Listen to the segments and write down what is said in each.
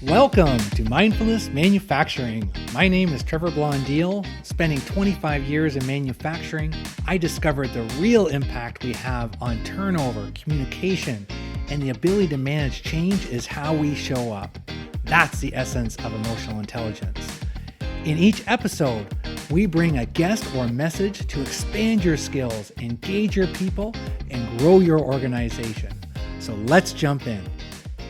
Welcome to Mindfulness Manufacturing. My name is Trevor Blondeel. Spending 25 years in manufacturing, I discovered the real impact we have on turnover, communication, and the ability to manage change is how we show up. That's the essence of emotional intelligence. In each episode, we bring a guest or message to expand your skills, engage your people, and grow your organization. So let's jump in.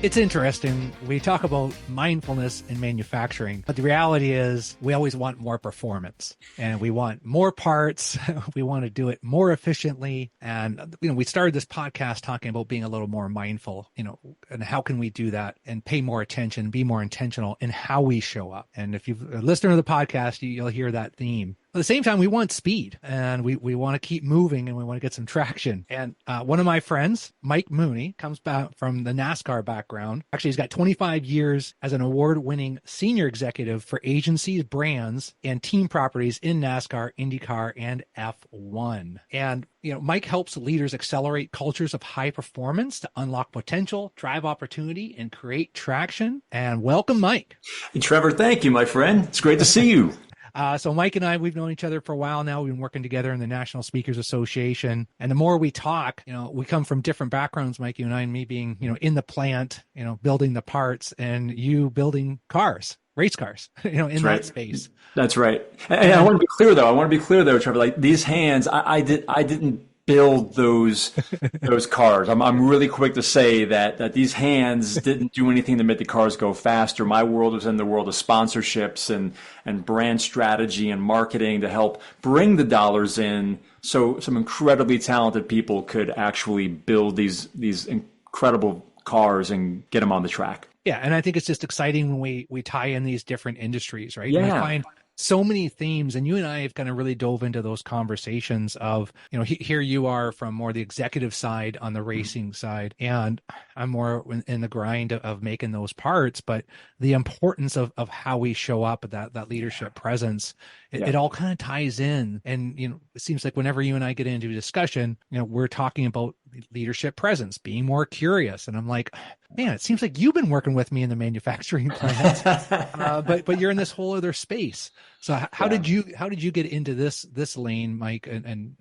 It's interesting. We talk about mindfulness in manufacturing, but the reality is we always want more performance and we want more parts. We want to do it more efficiently. And, we started this podcast talking about being a little more mindful, and how can we do that and pay more attention, be more intentional in how we show up. And if you've listened to the podcast, you'll hear that theme. At the same time, we want speed and we want to keep moving and we want to get some traction. And one of my friends, Mike Mooney, comes back from the NASCAR background. Actually, he's got 25 years as an award-winning senior executive for agencies, brands, and team properties in NASCAR, IndyCar, and F1. And Mike helps leaders accelerate cultures of high performance to unlock potential, drive opportunity, and create traction. And welcome, Mike. Hey, Trevor, thank you, my friend. It's great to see you. So Mike and I, we've known each other for a while now. We've been working together in the National Speakers Association. And the more we talk, we come from different backgrounds, Mike, you and I, and me being, in the plant, building the parts, and you building cars, race cars, in that space. That's right. And I want to be clear though, Trevor, like these hands, I didn't build those cars. I'm really quick to say that these hands didn't do anything to make the cars go faster. My world was in the world of sponsorships and brand strategy and marketing to help bring the dollars in so some incredibly talented people could actually build these incredible cars and get them on the track. Yeah, and I think it's just exciting when we tie in these different industries, right? Yeah. And I find so many themes, and you and I have kind of really dove into those conversations of, here you are from more the executive side on the racing side, and I'm more in the grind of making those parts, but the importance of how we show up, that leadership presence, it all kind of ties in. And, it seems like whenever you and I get into a discussion, we're talking about leadership presence, being more curious. And I'm like, man, it seems like you've been working with me in the manufacturing plant, but you're in this whole other space. So how did you get into this lane, Mike, and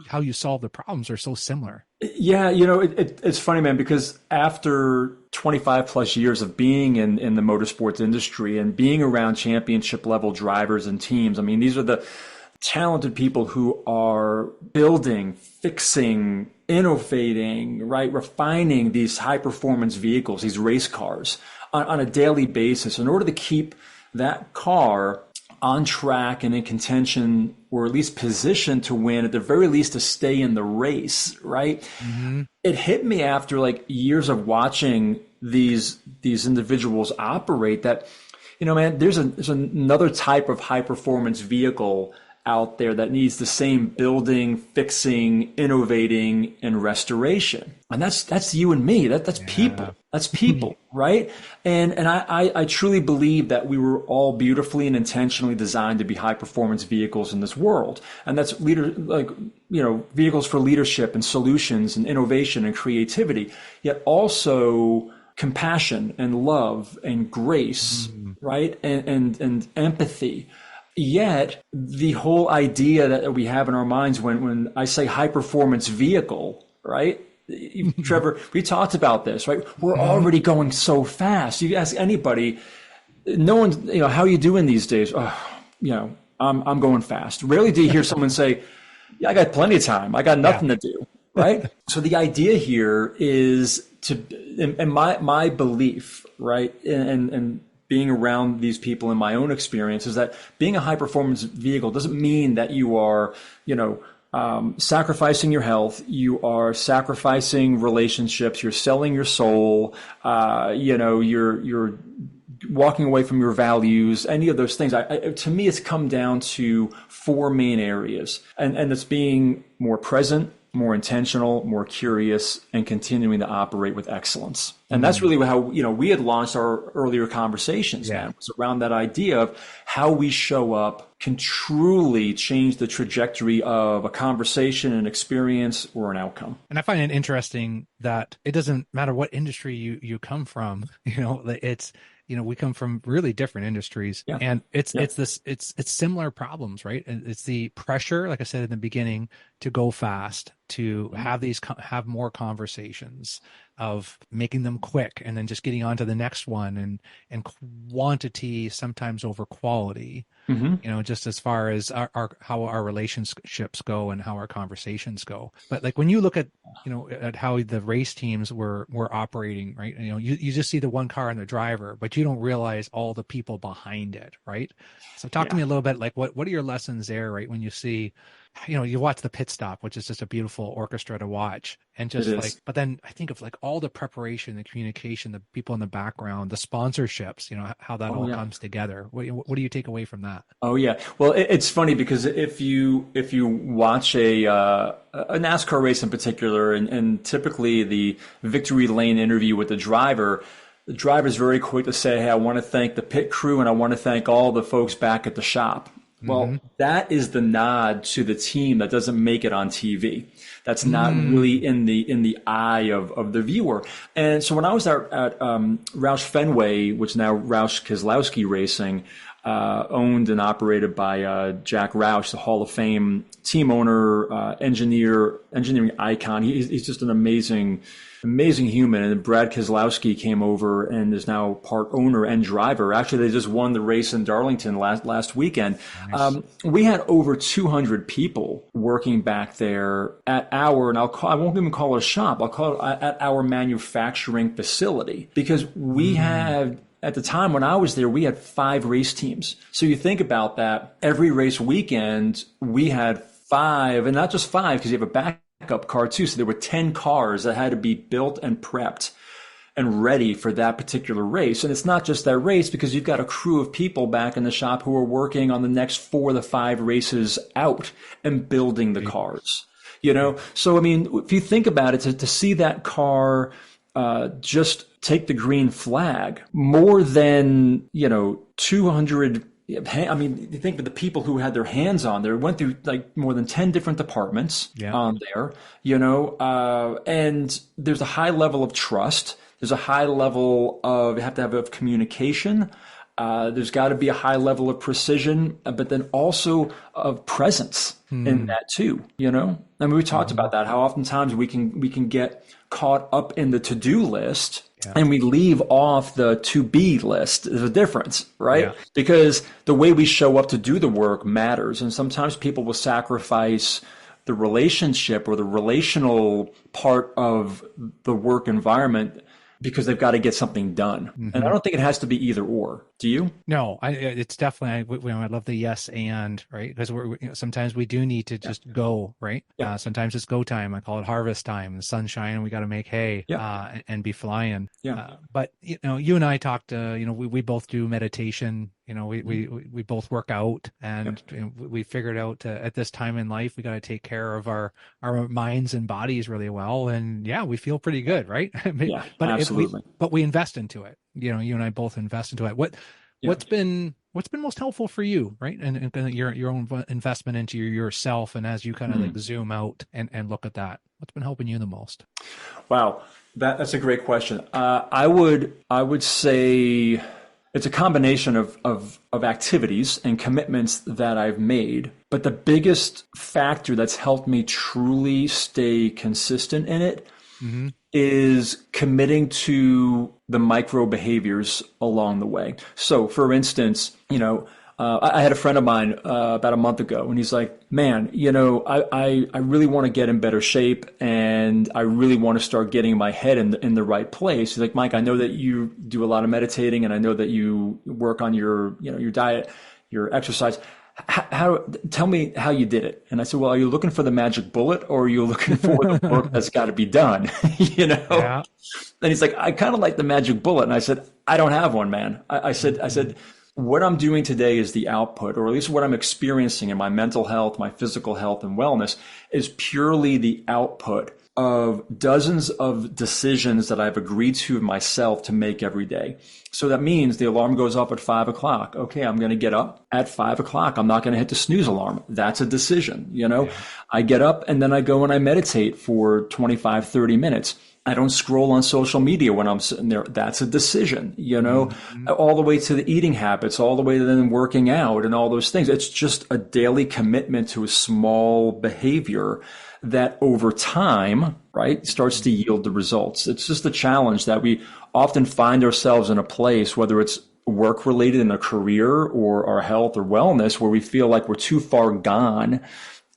how you solve the problems are so similar? Yeah, it's funny, man, because after 25 plus years of being in the motorsports industry and being around championship level drivers and teams, I mean, these are the talented people who are building, fixing, innovating, right, refining these high performance vehicles, these race cars on a daily basis in order to keep that car on track and in contention, or at least positioned to win, at the very least to stay in the race, right? Mm-hmm. It hit me after like years of watching these individuals operate that, man, there's another type of high performance vehicle out there that needs the same building, fixing, innovating, and restoration. And that's you and me. That's people. That's people, right? And I truly believe that we were all beautifully and intentionally designed to be high performance vehicles in this world. And that's vehicles for leadership and solutions and innovation and creativity, yet also compassion and love and grace, right? And empathy. Yet the whole idea that we have in our minds when I say high performance vehicle, right? Trevor, we talked about this, right? We're already going so fast. You ask anybody, no one, how are you doing these days? Oh, I'm going fast. Rarely do you hear someone say, yeah, I got plenty of time. I got nothing to do, right? So the idea here is and my belief, right? And being around these people in my own experience is that being a high performance vehicle doesn't mean that you are, sacrificing your health, you are sacrificing relationships, you're selling your soul, you're walking away from your values, any of those things. To me, it's come down to four main areas, and it's being more present, more intentional, more curious, and continuing to operate with excellence. And that's really how, we had launched our earlier conversations, Yeah. man. It was around that idea of how we show up can truly change the trajectory of a conversation, an experience, or an outcome. And I find it interesting that it doesn't matter what industry you come from, it's, we come from really different industries, Yeah. and it's similar problems, right? And it's the pressure, like I said in the beginning, to go fast, to have more conversations, of making them quick and then just getting on to the next one, and quantity sometimes over quality. Just as far as how our relationships go and how our conversations go. But like when you look at at how the race teams were operating, right? You just see the one car and the driver, but you don't realize all the people behind it, right? So talk to me a little bit, like what are your lessons there, right? When you see, you watch the pit stop, which is just a beautiful orchestra to watch, and just like, but then I think of like all the preparation, the communication, the people in the background, the sponsorships, how that all comes together. What do you take away from that? Oh yeah. Well, it's funny because if you watch a NASCAR race in particular, and typically the victory lane interview with the driver's very quick to say, "Hey, I want to thank the pit crew and I want to thank all the folks back at the shop." Well, that is the nod to the team that doesn't make it on TV. That's not really in the eye of the viewer. And so when I was at Roush Fenway, which is now Roush Keselowski Racing, owned and operated by Jack Roush, the Hall of Fame team owner, engineering icon. He's just an amazing human. And Brad Keselowski came over and is now part owner and driver. Actually, they just won the race in Darlington last weekend. Nice. We had over 200 people working back there at our, and I won't even call it a shop. I'll call it at our manufacturing facility, because we had, at the time when I was there, we had 5 race teams. So you think about that, every race weekend, we had 5, and not just 5, because you have a backup car too. So there were 10 cars that had to be built and prepped and ready for that particular race. And it's not just that race, because you've got a crew of people back in the shop who are working on the next 4 to 5 races out and building the cars. So I mean, if you think about it, to see that car just take the green flag, more than 200. I mean, you think of the people who had their hands on there, went through like more than 10 different departments on there, and there's a high level of trust. There's a high level of, you have to have of communication. There's got to be a high level of precision, but then also of presence in that too, I mean, we talked about that, how oftentimes we can get caught up in the to-do list and we leave off the to-be list. There's a difference, right? Yeah. Because the way we show up to do the work matters. And sometimes people will sacrifice the relationship or the relational part of the work environment because they've got to get something done. And I don't think it has to be either or. Do you? No, it's definitely, I love the yes and, right? Because sometimes we do need to just go, right? Yeah. Sometimes it's go time. I call it harvest time. The sun's shining. We got to make hay and be flying. Yeah. But, you and I talked, we both do meditation. We both work out, and we figured out at this time in life, we got to take care of our minds and bodies really well. And we feel pretty good, right? Yeah, but absolutely. But we invest into it. You and I both invest into it. What's been most helpful for you, right? And your own investment into yourself, and as you kind of like zoom out and look at that, what's been helping you the most? Wow, that's a great question. I would say it's a combination of activities and commitments that I've made. But the biggest factor that's helped me truly stay consistent in it is committing to the micro behaviors along the way. So, for instance, I had a friend of mine about a month ago, and he's like, "Man, I really want to get in better shape, and I really want to start getting my head in the right place." He's like, "Mike, I know that you do a lot of meditating, and I know that you work on your diet, your exercise. Tell me how you did it." And I said, "Well, are you looking for the magic bullet, or are you looking for the work that's got to be done?" Yeah. And he's like, "I kind of like the magic bullet." And I said, "I don't have one, man." I said, what I'm doing today is the output, or at least what I'm experiencing in my mental health, my physical health and wellness, is purely the output of dozens of decisions that I've agreed to myself to make every day. So that means the alarm goes off at 5 o'clock. Okay, I'm going to get up at 5 o'clock. I'm not going to hit the snooze alarm. That's a decision. Yeah. I get up and then I go and I meditate for 25, 30 minutes. I don't scroll on social media when I'm sitting there. That's a decision, all the way to the eating habits, all the way to then working out and all those things. It's just a daily commitment to a small behavior that over time, right, starts to yield the results. It's just a challenge that we often find ourselves in a place, whether it's work related in a career or our health or wellness, where we feel like we're too far gone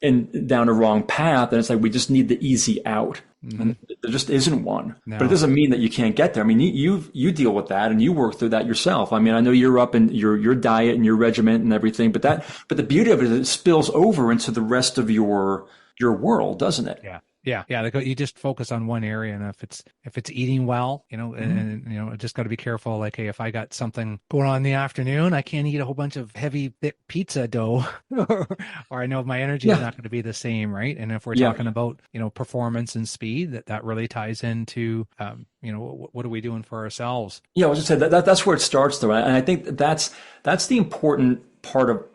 and down a wrong path. And it's like, we just need the easy out. And there just isn't one. No. But it doesn't mean that you can't get there. I mean, you deal with that and you work through that yourself. I mean, I know you're up in your diet and your regiment and everything, but the beauty of it is it spills over into the rest of your world, doesn't it? Yeah. You just focus on one area, and if it's eating well, and just got to be careful. Like, hey, if I got something going on in the afternoon, I can't eat a whole bunch of heavy, thick pizza dough, or I know my energy is not going to be the same, right? And if we're talking about performance and speed, that really ties into what are we doing for ourselves? Yeah, I was just saying that's where it starts, though, and I think that's the important part of,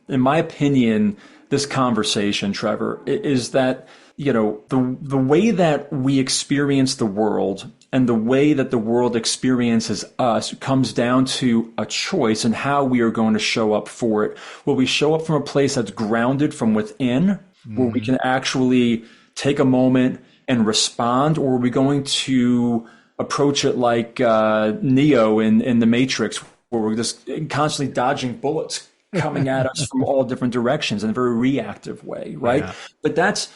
in my opinion, this conversation, Trevor, is that the way that we experience the world and the way that the world experiences us comes down to a choice and how we are going to show up for it. Will we show up from a place that's grounded from within, where we can actually take a moment and respond, or are we going to approach it like Neo in The Matrix, where we're just constantly dodging bullets coming at us from all different directions in a very reactive way, right? Yeah. But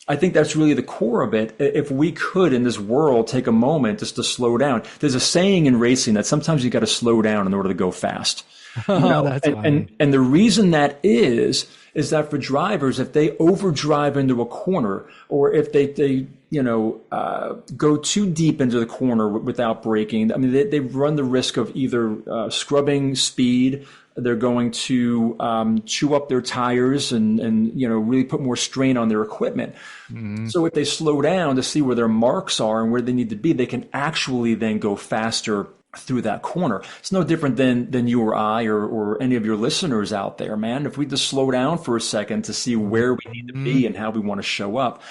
I think that's really the core of it. If we could, in this world, take a moment just to slow down. There's a saying in racing that sometimes you got to slow down in order to go fast. And the reason that is that for drivers, if they overdrive into a corner, or if they go too deep into the corner without braking, I mean, they run the risk of either scrubbing speed. They're going to chew up their tires and really put more strain on their equipment. Mm-hmm. So if they slow down to see where their marks are and where they need to be, they can actually then go faster through that corner. It's no different than you or I or any of your listeners out there, man. If we just slow down for a second to see where we need to be and how we want to show up,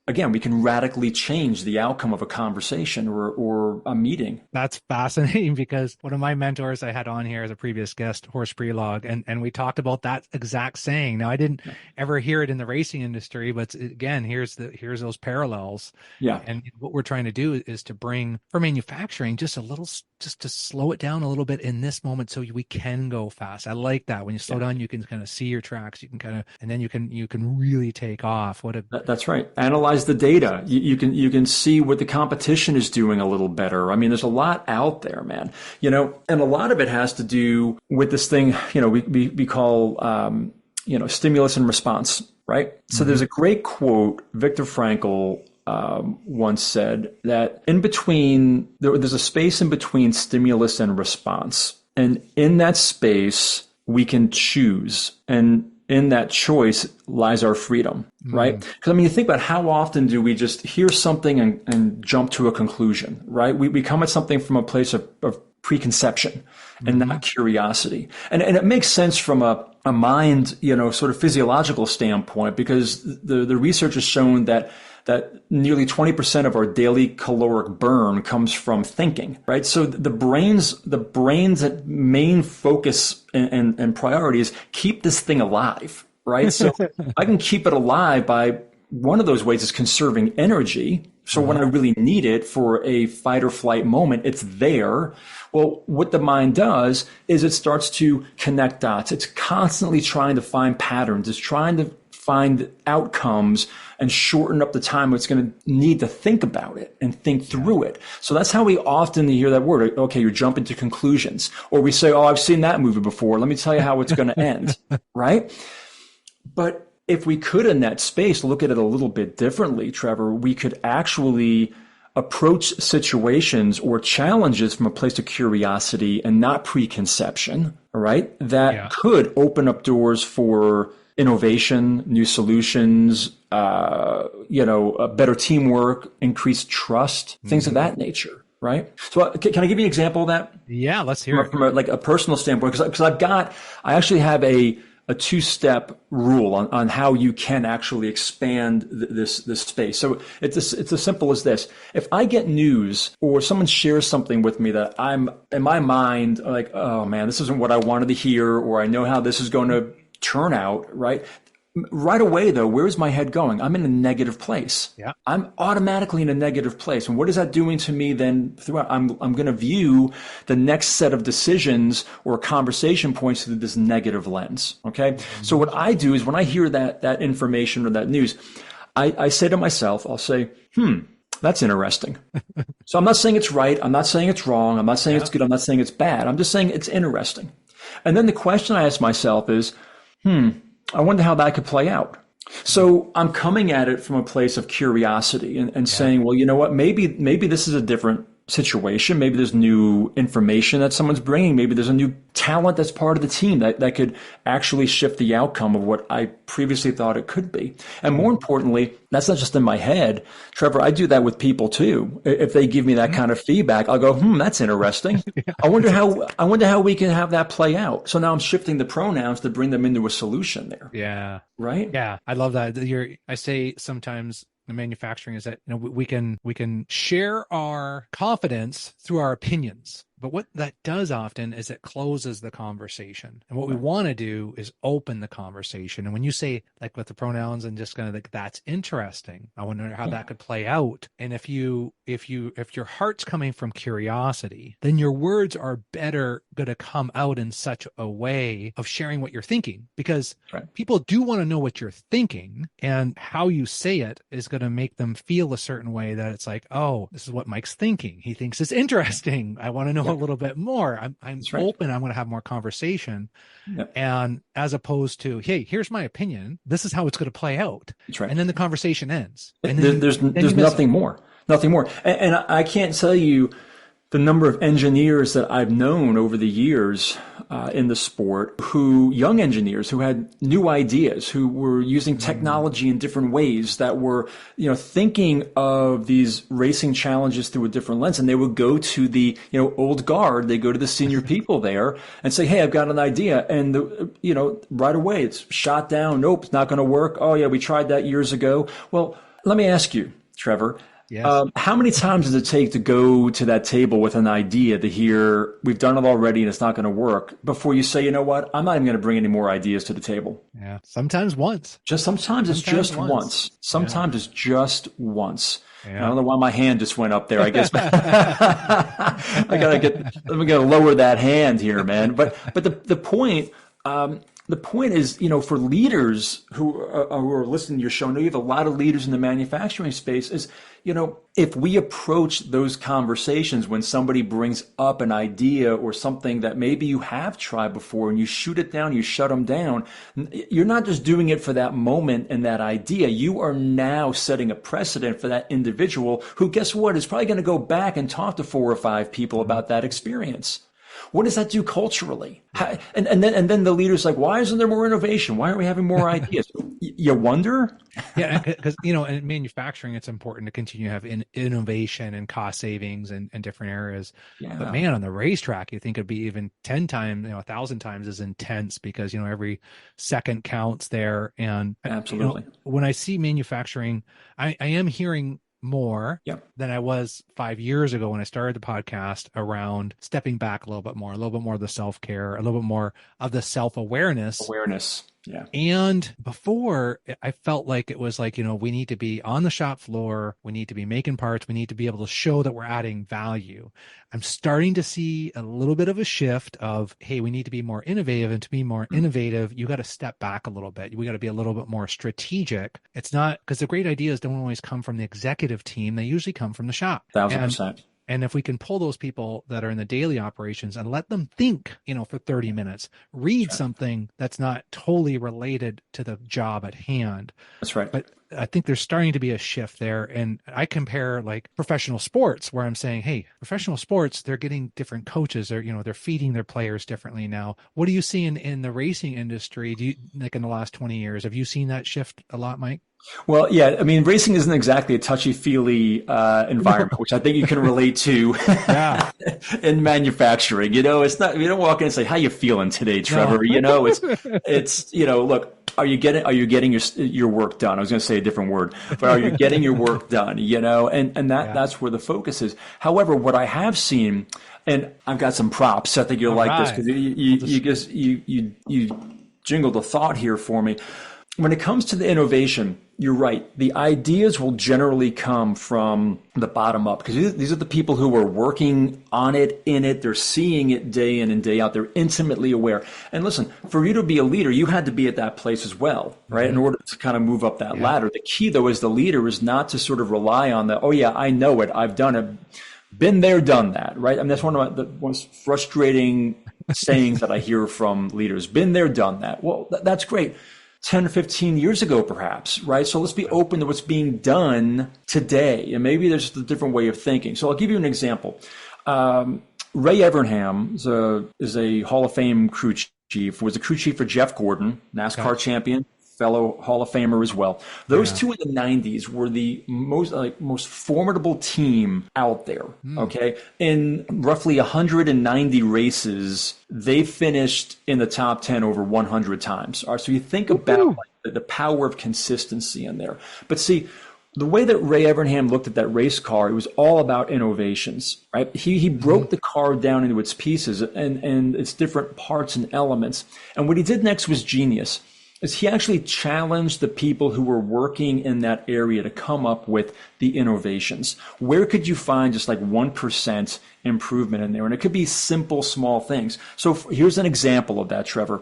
again, we can radically change the outcome of a conversation or a meeting. That's fascinating, because one of my mentors I had on here as a previous guest, Horst Prelog, and we talked about that exact saying. Now, I didn't ever hear it in the racing industry, but again, here's those parallels. Yeah. And what we're trying to do is to bring, for manufacturing, just to slow it down a little bit in this moment so we can go fast. I like that. When you slow down, you can kind of see your tracks. You can and then you can really take off. That's right. Analyze the data. You can see what the competition is doing a little better. I mean, there's a lot out there, man. And a lot of it has to do with this thing, we call, stimulus and response, right? Mm-hmm. So there's a great quote, Viktor Frankl once said that there's a space in between stimulus and response. And in that space, we can choose. And in that choice lies our freedom, right? Because you think about how often do we just hear something and jump to a conclusion, right? We come at something from a place of preconception and not curiosity. And it makes sense from a mind, sort of physiological standpoint, because the research has shown that nearly 20% of our daily caloric burn comes from thinking, right? So the brain's main focus and priority is keep this thing alive, right? So I can keep it alive by, one of those ways is conserving energy. So when I really need it for a fight or flight moment, it's there. Well, what the mind does is it starts to connect dots. It's constantly trying to find patterns. It's trying to find outcomes and shorten up the time it's going to need to think about it and think through it. So that's how we often hear that word. Okay, you're jumping to conclusions. Or we say, oh, I've seen that movie before. Let me tell you how it's going to end, right? But if we could, in that space, look at it a little bit differently, Trevor, we could actually approach situations or challenges from a place of curiosity and not preconception, all right? That could open up doors for innovation, new solutions, better teamwork, increased trust, things of that nature, right? So can I give you an example of that? Yeah, let's hear it. From a personal standpoint, because I actually have a two-step rule on how you can actually expand this space. So it's as simple as this. If I get news or someone shares something with me that I'm in my mind like, oh man, this isn't what I wanted to hear, or I know how this is going to turn out, right? Right away, though, where's my head going? I'm in a negative place. Yeah. I'm automatically in a negative place. And what is that doing to me then throughout? I'm going to view the next set of decisions or conversation points through this negative lens. Okay. Mm-hmm. So what I do is when I hear that information or that news, I say to myself, I'll say, that's interesting. So I'm not saying it's right. I'm not saying it's wrong. I'm not saying it's good. I'm not saying it's bad. I'm just saying it's interesting. And then the question I ask myself is, I wonder how that could play out. So I'm coming at it from a place of curiosity and saying, well, you know what, maybe this is a different situation. Maybe there's new information that someone's bringing. Maybe there's a new talent that's part of the team that could actually shift the outcome of what I previously thought it could be. And more importantly, that's not just in my head. Trevor, I do that with people too. If they give me that kind of feedback, I'll go, that's interesting. I wonder how we can have that play out. So now I'm shifting the pronouns to bring them into a solution there. Yeah. Right? Yeah. I love that. I say sometimes in manufacturing is that, we can share our confidence through our opinions. But what that does often is it closes the conversation. And what we want to do is open the conversation. And when you say, like with the pronouns and just kind of like, that's interesting, I wonder how that could play out. And if your heart's coming from curiosity, then your words are better going to come out in such a way of sharing what you're thinking, because people do want to know what you're thinking, and how you say it is going to make them feel a certain way that it's like, oh, this is what Mike's thinking. He thinks it's interesting. I want to know a little bit more. I'm open. I'm going to have more conversation. And as opposed to, hey, here's my opinion. This is how it's going to play out. And then the conversation ends. And then there's nothing more. Nothing more. And I can't tell you the number of engineers that I've known over the years in the sport, young engineers who had new ideas, who were using technology in different ways, that were, thinking of these racing challenges through a different lens. And they would go to the, old guard, they go to the senior people there and say, hey, I've got an idea. And, right away it's shot down. Nope, it's not going to work. Oh yeah, we tried that years ago. Well, let me ask you, Trevor, yes. How many times does it take to go to that table with an idea to hear, we've done it already and it's not going to work, before you say, you know what, I'm not even going to bring any more ideas to the table? Yeah. Sometimes once. Sometimes it's just once. Sometimes it's just once. Yeah. I don't know why my hand just went up there. I guess let me lower that hand here, man. But the point is, for leaders who are listening to your show, I know you have a lot of leaders in the manufacturing space, is, if we approach those conversations when somebody brings up an idea or something that maybe you have tried before, and you shoot it down, you shut them down, you're not just doing it for that moment and that idea. You are now setting a precedent for that individual who, guess what, is probably going to go back and talk to 4 or 5 people about that experience. What does that do culturally? And then the leader's like, why isn't there more innovation? Why aren't we having more ideas? You wonder? Yeah, because, in manufacturing, it's important to continue to have innovation and cost savings and different areas. Yeah. But man, on the racetrack, you think it'd be even 10 times, 1,000 times as intense, because, every second counts there. And absolutely, when I see manufacturing, I am hearing more than I was 5 years ago when I started the podcast, around stepping back a little bit more of the self-care, a little bit more of the self-awareness. Yeah. And before, I felt like it was like, we need to be on the shop floor. We need to be making parts. We need to be able to show that we're adding value. I'm starting to see a little bit of a shift of, hey, we need to be more innovative, and to be more innovative, you got to step back a little bit. We got to be a little bit more strategic. It's not, because the great ideas don't always come from the executive team. They usually come from the shop. 1,000%. And if we can pull those people that are in the daily operations and let them think, for 30 minutes, read something that's not totally related to the job at hand. That's right. But I think there's starting to be a shift there. And I compare like professional sports where I'm saying, hey, professional sports, they're getting different coaches. They're feeding their players differently now. What do you see in the racing industry? Like in the last 20 years, have you seen that shift a lot, Mike? Well, yeah, I mean, racing isn't exactly a touchy-feely environment, which I think you can relate to in manufacturing. It's not, you don't walk in and say, how you feeling today, Trevor? No. It's, look, are you getting your work done? I was going to say a different word, but are you getting your work done? And that's where the focus is. However, what I have seen, and I've got some props. I think you'll like this because you jingled a thought here for me. When it comes to the innovation, you're right. The ideas will generally come from the bottom up because these are the people who are working on it, in it. They're seeing it day in and day out. They're intimately aware. And listen, for you to be a leader, you had to be at that place as well, right? In order to kind of move up that ladder. The key, though, as the leader is not to sort of rely on the, oh, yeah, I know it. I've done it. Been there, done that, right? I mean, that's one of the most frustrating sayings that I hear from leaders. Been there, done that. Well, that's great. 10 or 15 years ago, perhaps, right? So let's be open to what's being done today. And maybe there's just a different way of thinking. So I'll give you an example. Ray Evernham is a Hall of Fame crew chief, was a crew chief for Jeff Gordon, NASCAR champion, fellow Hall of Famer as well. Those two in the 90s were the most formidable team out there, okay? In roughly 190 races, they finished in the top 10 over 100 times. All right, so you think about the power of consistency in there. But see, the way that Ray Evernham looked at that race car, it was all about innovations, right? He broke the car down into its pieces and its different parts and elements. And what he did next was genius. Is he actually challenged the people who were working in that area to come up with the innovations. Where could you find just like 1% improvement in there? And it could be simple, small things. So here's an example of that, Trevor.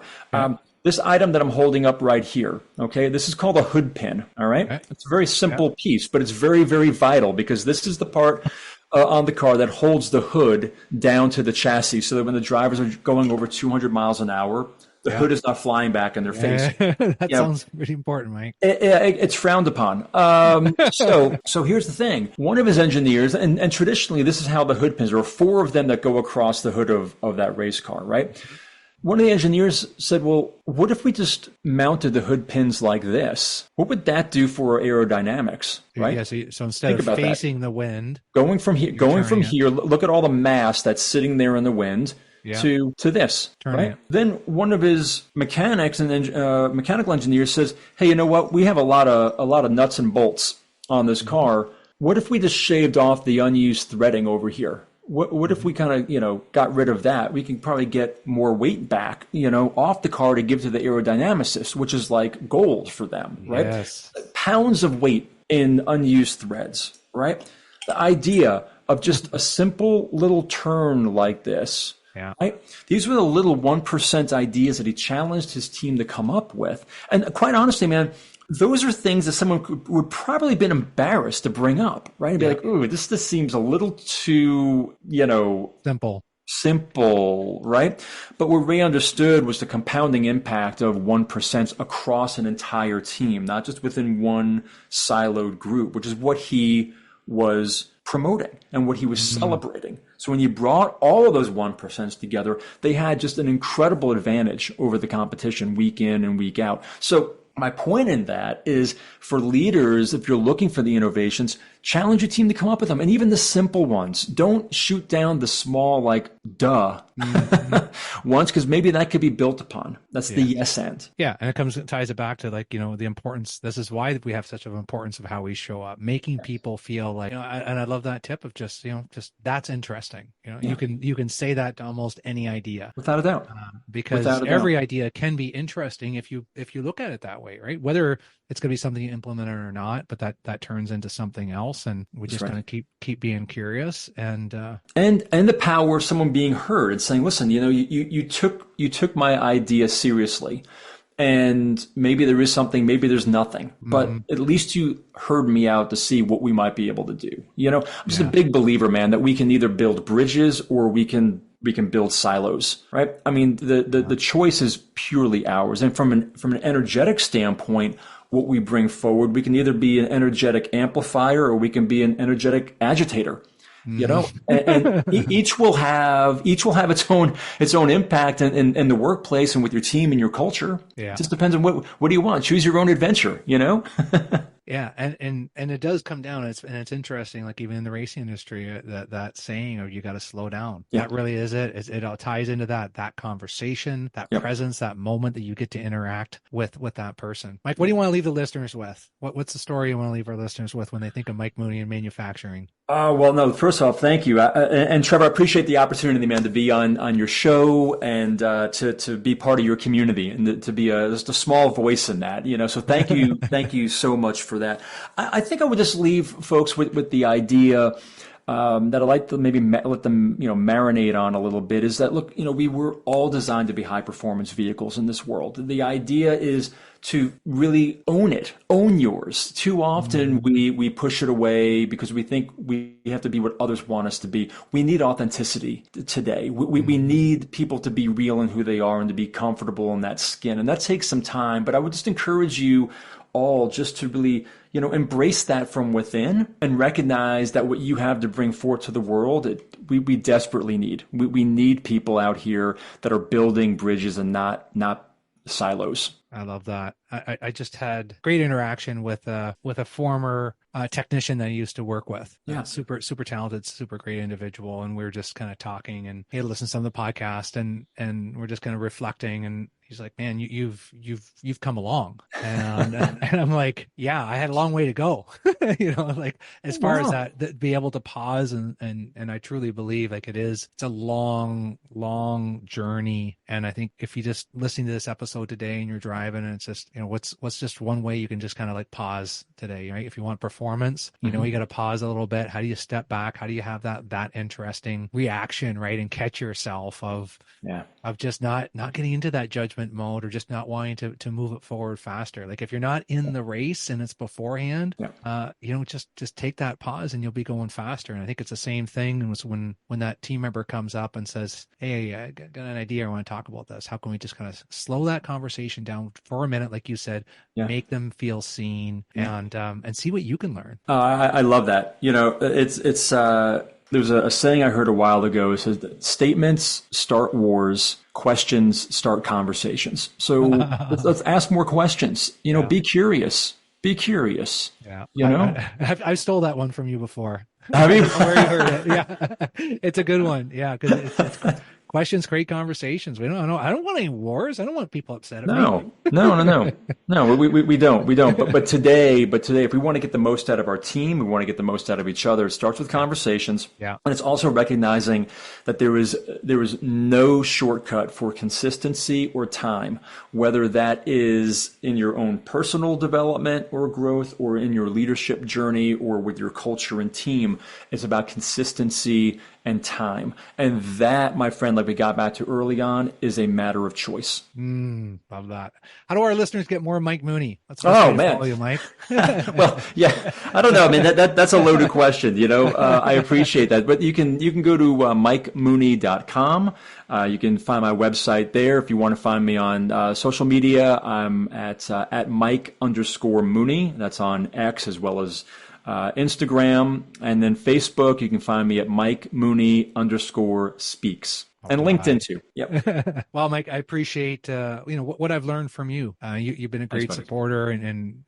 This item that I'm holding up right here, okay, this is called a hood pin, all right? It's a very simple piece, but it's very, very vital because this is the part on the car that holds the hood down to the chassis so that when the drivers are going over 200 miles an hour, the hood is not flying back in their face. That sounds pretty important, Mike. It's frowned upon. So here's the thing. One of his engineers, and traditionally this is how the hood pins, there are 4 of them that go across the hood of that race car, right? One of the engineers said, well, what if we just mounted the hood pins like this? What would that do for aerodynamics, right? Yeah, so instead of facing the wind. Going from here, look at all the mass that's sitting there in the wind. To this, right? Then one of his mechanics and mechanical engineers says, "Hey, you know what? We have a lot of nuts and bolts on this car. What if we just shaved off the unused threading over here? What if we kind of got rid of that? We can probably get more weight back, off the car to give to the aerodynamicist, which is like gold for them, right? Yes. Pounds of weight in unused threads, right? The idea of just a simple little turn like this." Right? These were the little 1% ideas that he challenged his team to come up with. And quite honestly, man, those are things that someone would probably been embarrassed to bring up, right? And be like, ooh, this seems a little too, simple, right? But what Ray understood was the compounding impact of 1% across an entire team, not just within one siloed group, which is what he was promoting and what he was celebrating. So when you brought all of those 1% together, they had just an incredible advantage over the competition week in and week out. So my point in that is for leaders, if you're looking for the innovations, challenge your team to come up with them. And even the simple ones. Don't shoot down the small, ones, because maybe that could be built upon. That's the yes end. Yeah. And it ties it back to the importance. This is why we have such an importance of how we show up, making people feel like, and I love that tip of just that's interesting. You can say that to almost any idea. Without a doubt. Because every idea can be interesting if you look at it that way, right? Whether it's going to be something you implement or not, but that turns into something else, and we just kind of keep being curious and the power of someone being heard and saying, listen, you took my idea seriously, And maybe there is something, maybe there's nothing, but Mm-hmm. at least you heard me out to see what we might be able to do. I'm just a Yeah. big believer, man, that we can either build bridges or we can build silos, right? I mean, the choice is purely ours. And from an energetic standpoint, what we bring forward, we can either be an energetic amplifier or we can be an energetic agitator. And each will have its own impact in the workplace and with your team and your culture. Yeah. It just depends on what do you want. Choose your own adventure. Yeah, and it does come down. It's interesting. Like even in the racing industry, that saying of you got to slow down. Yeah. That really is it. It all ties into that conversation, that Yep. presence, that moment that you get to interact with that person. Mike, what do you want to leave the listeners with? What's the story you want to leave our listeners with when they think of Mike Mooney and manufacturing? Well, no, first off, thank you. And Trevor, I appreciate the opportunity, man, to be on your show and to be part of your community and to be just a small voice in that, So thank you. Thank you so much for that. I think I would just leave folks with the idea that I'd like to maybe let them, marinate on a little bit is that, look, we were all designed to be high performance vehicles in this world. The idea is to really own yours. Too often we push it away because we think we have to be what others want us to be. We need authenticity today. We need people to be real in who they are and to be comfortable in that skin. And that takes some time, but I would just encourage you all just to really, embrace that from within and recognize that what you have to bring forth to the world, we desperately need. We need people out here that are building bridges and not silos. I love that. I just had great interaction with a former technician that I used to work with. Yeah. Super talented, super great individual. And we were just kind of talking and he had listened to some of the podcast and we're just kind of reflecting and he's like, man, you've come along. And I'm like, yeah, I had a long way to go. Like as far as that be able to pause and I truly believe like it's a long journey. And I think if you just listening to this episode today and you're driving and it's just, what's just one way you can just kind of like pause today, right? If you want performance, you got to pause a little bit. How do you step back? How do you have that interesting reaction, right? And catch yourself of just not getting into that judgment mode or just not wanting to move it forward faster. Like if you're not in the race and it's beforehand, just take that pause and you'll be going faster. And I think it's the same thing when that team member comes up and says, hey, I got an idea. I want to talk about this. How can we just kind of slow that conversation down for a minute? Like you said, make them feel seen and see what you can learn. I love that. It's there's a saying I heard a while ago. It says that statements start wars, questions start conversations. So let's ask more questions. Be curious. Be curious. Yeah. I stole that one from you before. Have you? Where you heard it. Yeah. It's a good one. Yeah. Because it's questions create conversations. I don't want any wars. I don't want people upset at me. No, we don't. But today, if we want to get the most out of our team, we want to get the most out of each other. It starts with conversations. Yeah. And it's also recognizing that there is no shortcut for consistency or time, whether that is in your own personal development or growth or in your leadership journey or with your culture and team. It's about consistency and time. And that, my friend, like we got back to early on, is a matter of choice. Love that. How do our listeners get more Mike Mooney? Man. Follow you, Mike. Well, yeah, I don't know. I mean, that's a loaded question, I appreciate that. But you can go to mikemooney.com. You can find my website there. If you want to find me on social media, I'm at Mike_Mooney. That's on X as well as Instagram, and then Facebook. You can find me at Mike Mooney_speaks. And LinkedIn too. Yep. Well, Mike, I appreciate what I've learned from you. You've been a great supporter, and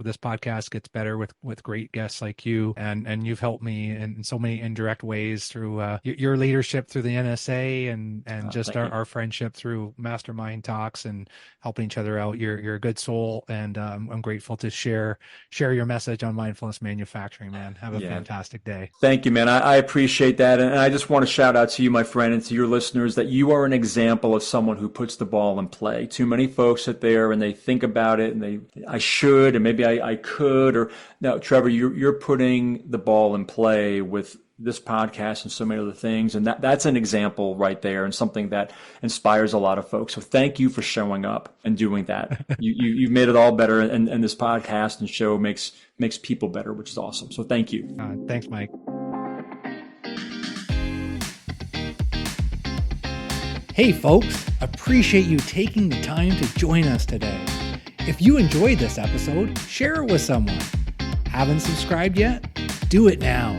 this podcast gets better with great guests like you, and you've helped me in so many indirect ways through your leadership through the NSA and just our friendship through mastermind talks and helping each other out. You're a good soul, and I'm grateful to share your message on mindfulness manufacturing. Man, have a fantastic day. Thank you, man. I appreciate that, and I just want to shout out to you, my friend, and to your listeners that you are an example of someone who puts the ball in play. Too many folks sit there and they think about it and I should, and maybe I could, or no, Trevor, you're putting the ball in play with this podcast and so many other things. And that's an example right there, and something that inspires a lot of folks. So thank you for showing up and doing that. You've made it all better, and this podcast and show makes people better, which is awesome. So thank you. Thanks, Mike. Hey folks, appreciate you taking the time to join us today. If you enjoyed this episode, share it with someone. Haven't subscribed yet? Do it now.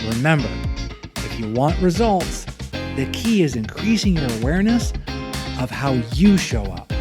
Remember, if you want results, the key is increasing your awareness of how you show up.